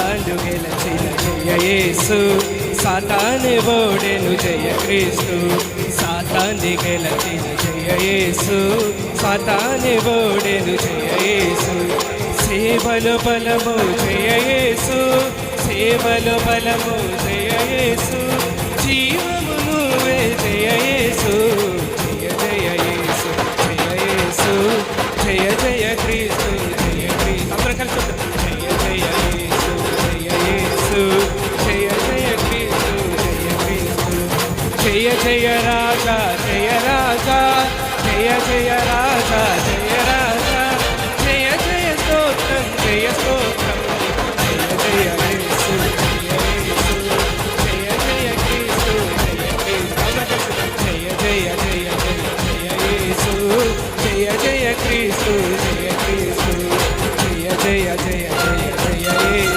సాతాను గెలచిన జయ యేసు, సాతాను ఓడెను జయ క్రీస్తు. సాతాన్ని గెలచిన జయ యేసు, సాతాను ఓడెను జయ యేసు. సేవలో బలము జయ యేసు, సేవలో బలము జయ యేసు. జీవము నువ్వే